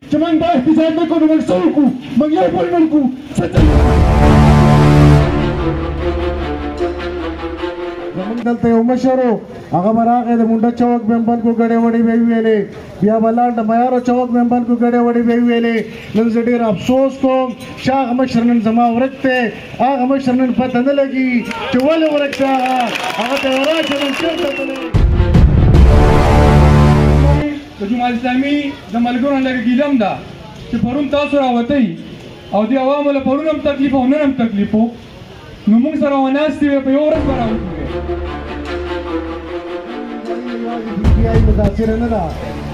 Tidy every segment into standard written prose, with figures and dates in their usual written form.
چې موږ دا احتجاج نه کوو، موږ څه وکړو؟ موږ یو بل مړ کړو. زموږ دلته یو مشر و، هغه به راغی د مونډه چوک به هم بند کړو، ګډې وډې به یې ویلې، بیا به لاړ د میارو چوک به هم بند کړو، ګډې وډې به یې ویلې. نن زه ډېر افسوس کوم چې هغه مشر نن زما ورک دی، هغه مشر نن پته نه لګي چې ولې ورک دی. هغه ته یې راشه نن چېرته تللی. د جماعت اسلامي د ملګرو نه لږ ګیله هم ده چې پرون تاسو راوتئ او د عوامو له پرون هم تکلیف او نن هم تکلیف و، نو موږ سره وناستې وې، په یو ورځ به راوتي وې. مهنګایي متاثره نه ده،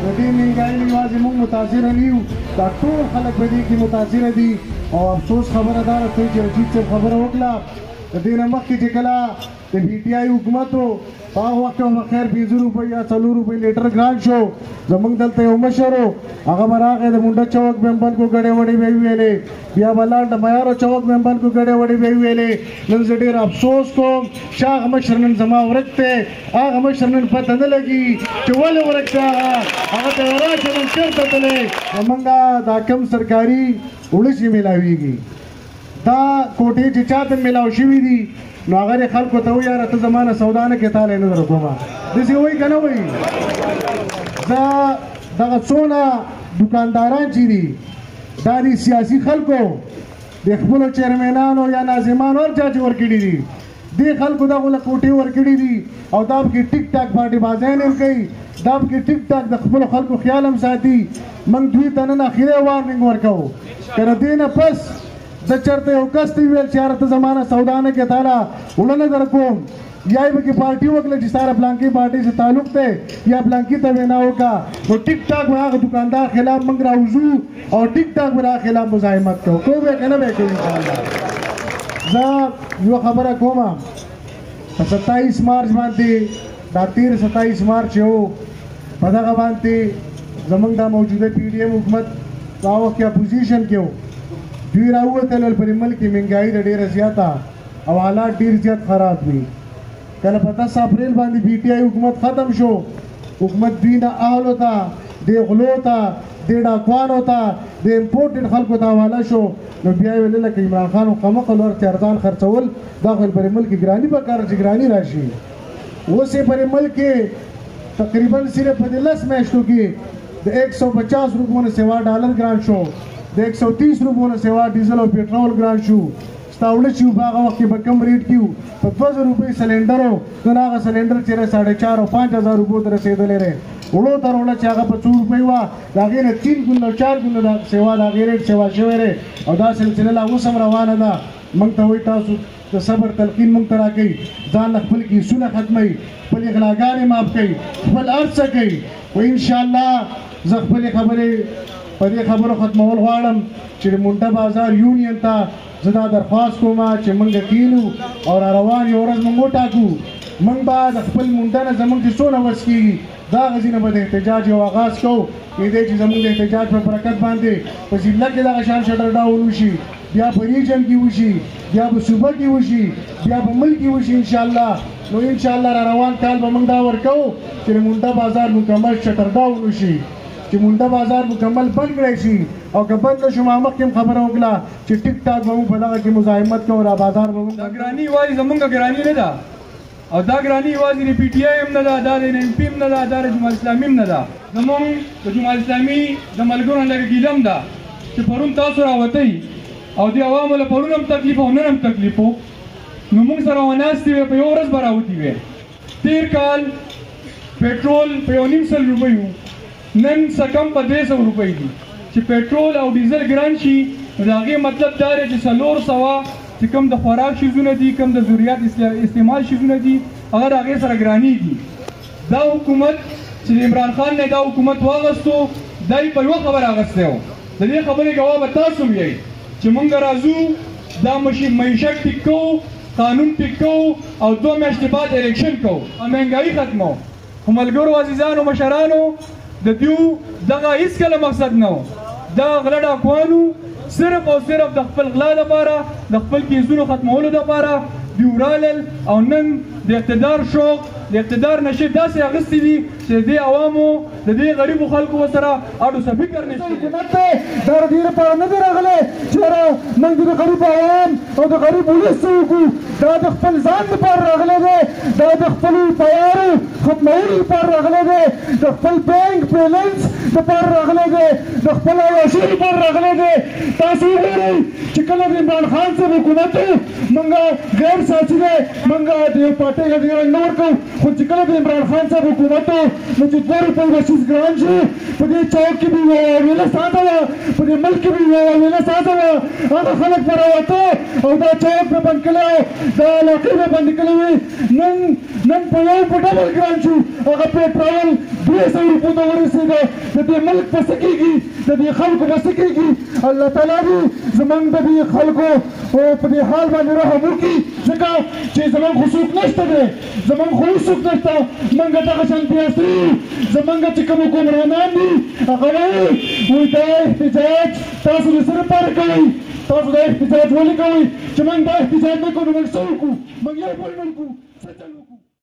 د دې مهنګایي یوازې موږ متاثره نه یو، دا ټول خلک په دې کې متاثره دي. او افسوس خبره دا ده چې رشید صاحب خبره وکړه د دې نه مخکې چې کله د پي ټي آی حکومت و په هغه وخت کې خیر 50 روپۍ یا 4 روپۍ لیټر ګران شو. زموږ دلته یو مشر و، هغه به راغی د مونډه چوک به هم بند کړو، ګډې وډې به یې ویلې، بیا به لاړ د میارو چوک به هم بند کړو، ګډې وډې به یې ویلې. نن زه ډېر افسوس کوم چې هغه مشر نن زما ورک دی، هغه مشر نن پته نه لګي چې ولې ورک دی. هغه ته یې راشه نن چېرته تللی. زموږ دا کم سرکاري وړه چې میلاویږي، دا کوټې چې چاته میلاو شوي دي، نو هغه خلکو ته وایي یاره ته زما نه سودا نه کې تالی نه در کومه، داسې وایي که نه وایي. دا دغه څونه دوکانداران چې دي دا د سیاسي خلکو د خپلو چیرمنانو یا ناظمانو هر چا چې ورکړي دي، دې خلکو دغو له کوټې ورکړي دي او دا پکې ټیک ټاک پارټي بازیان هم کوي، دا پکې ټیک ټاک د خپلو خلکو خیال هم ساتي. موږ دوی ته نن اخري وارننګ ورکوو که د دې نه پس د چېرته یو کس ته ویل چې یاره ته زما نه سودا نه کې تاله وړه نه در کوم، یا یې پکې پارټي وکړه چې ستا پلانکي پارټۍ سره تعلق دی یا پلانکي ته وینا وکړه، نو ټیک ټاک به هغه دوکاندار خلاف موږ راوځو او ټیک ټاک به هغه خلاف مزاحمت کوو. کوو به که نه به کوو انشاءالله. زه یوه خبره کوم، په 27 مارچ باندې دا تېر 27 مارچ و، په دغه باندې زموږ دا موجوده پي ډي ایم حکومت په هغه وخت کې اپوزیشن کې و، دوی راووتل ول پر ملک کې مهنګایي ده ډېره زیاته او حالات ډېر زیات خراب وي. کله په 10 اپریل باندې پي ټي آی حکومت ختم شو، حکومت دوی نه اهلو ته دې غلو ته دې ډاکوانو ته د امپورټډ خلکو ته حواله شو. نو بیا یې ویل لکه عمران خان خامخا لور ارزان خرڅول دا خو پر ملک کې ګراني پکار چې ګراني راشي. اوس یې پر ملک کې تقریبا صرف په 10 میاشتو کې د 150 روپیو نه سوا ډالر ګران شو، د 130 روپیو نه سوا ډیزل او پټرول ګران شو. ستا وړه چې په هغه وخت کې به کم ریټ کې و، په 2000 روپۍ سلنډر و، نن هغه سلنډر چې 4,500 او 5,000 روپیو ته رسېدلی دی. وړو تر وړه چې هغه په 100 روپۍ وه، د هغې نه 3 ګونه او 4 ګونه د سیوا د هغې ریټ سیوا شوی دی او دا سلسله لا اوس هم روانه ده. موږ ته وایي تاسو د صبر تلقین موږ ته راکوي، ځان له خپل کیسونه ختموي، خپلې غلاګانې معاف کوي، خپل هر څه کوي. و انشاءالله زه خپلې خبرې په دې خبرو ختمول غواړم چې د مونډه بازار یونین ته زه دا درخواست کوم چې موږ کینو او را روان یو ورځ موږ وټاکو، موږ به د خپل مونډه نه زموږ چې څونه وس کېږي دا غځي نه به د احتجاج یو آغاز کوو. کېدی چې زموږ د احتجاج په برکت باندې په ضلع کې دغه شان شټر ډاون وشي، بیا په ریجن کې وشي، بیا په صوبه کې وشي، بیا په ملک کې وشي انشاءالله. نو انشاءالله را روان کال به موږ دا ورکوو چې د مونډه بازار مکمل شټر ډاون وشي، چې مونډه بازار مکمل بند کړی شي. او که بند نه شو ما مخکې هم خبره وکړه چې ټیک ټاک به موږ په دغه کې مزاحمت کوو، را بازار به موږ دا ګراني یوازې زموږ ګراني نه ده او دا ګراني یوازې د پي ټي آی هم نه ده، دا د ان پي هم نه ده، دا د جماعت اسلامي هم نه ده. زموږ د جماعت اسلامي د ملګرو نه لږ ګیله هم ده چې پرون تاسو راوتئ او د عوامو له پرون هم تکلیف او نن هم تکلیف و، نو موږ سره وناستې وې، په یو ورځ به راوتي وې. تېر کال پټرول په 1.5 روپۍ و، نن څه کم په 300 روپۍ دي. چې پټرول او ډیزل ګران شي نو د هغې مطلب دا دی چې 400 چې کوم د خوراک شیزونه دي، کوم د ضروریات استعمال شیزونه دي، هغه د هغې سره ګرانېږي. دا حکومت چې د عمران خان نه دا حکومت واغستو، دا یې په یوه خبره اغستی و. د دې خبرې ګواه به تاسو هم یئ چې موږ راځو دا معیشت ټیک کوو، قانون ټیک کوو او 2 میاشتې بعد الیکشن کوو او مهنګایي ختمو. خو ملګرو عزیزانو مشرانو د دیو دغه هیڅکله مقصد نه و، دا غله ډاکوانو صرف او صرف د خپل غلا دپاره، د خپل کیسونو ختمولو دپاره، د دی ورالل او نن د اقتدار شوق د اقتدار نشي داسې اغستې دي چې د عوامو د دې غریبو خلکو سره اړو څه فکر نشته. حکومت دی دا د دې لپاره نه دی راغلی چې موږ د غریب عوام او د غریب ولس څه وکړو. دا د خپل ځان لپاره راغلی دی، دا د خپلو تیارو ختمولو لپاره راغلی دی، د خپل بینک بیلنس لپاره راغلی دی، د خپل عیاشۍ لپاره راغلی دی. تاسو وګورئ چې کله د عمران خان صاحب حکومت موږ غیر سیاسي دی، موږ د یو پارټۍ له رنګ نه ورکوو، خو چې کله د عمران خان صاحب حکومت نو چې 2 روپۍ بشیز ګران شو، په دې چوک کې به یوه ویله ساده وه، په دې ملک کې به یوه ویله ساده وه. هغه خلک به راوته او دا چوک به بند کړی و، دا علاقې به بندې کړې وې. نن په یو په ډبل ګران شو، هغه پېټرول 200 روپو ته ورسېده. د دې ملک به څه کېږي، د دې خلکو به څه کېږي؟ الله تعالی دې زموږ د دې خلکو په دې حال باندې رحم وکړي، ځکه چې زموږ خو څوک نشته دی، زموږ خو هېڅ څوک نشته. موږ دغه شان پیاسي یو، زموږ چې کوم حکمرانان دي هغه وایي دا احتجاج تاسو د څه لپاره کوئ؟ تاسو دا احتجاج ولې کوئ؟ چې موږ دا احتجاج نه کوو نو موږ څه وکړو؟ موږ یو بل نه وکړو، څه چل وکړو؟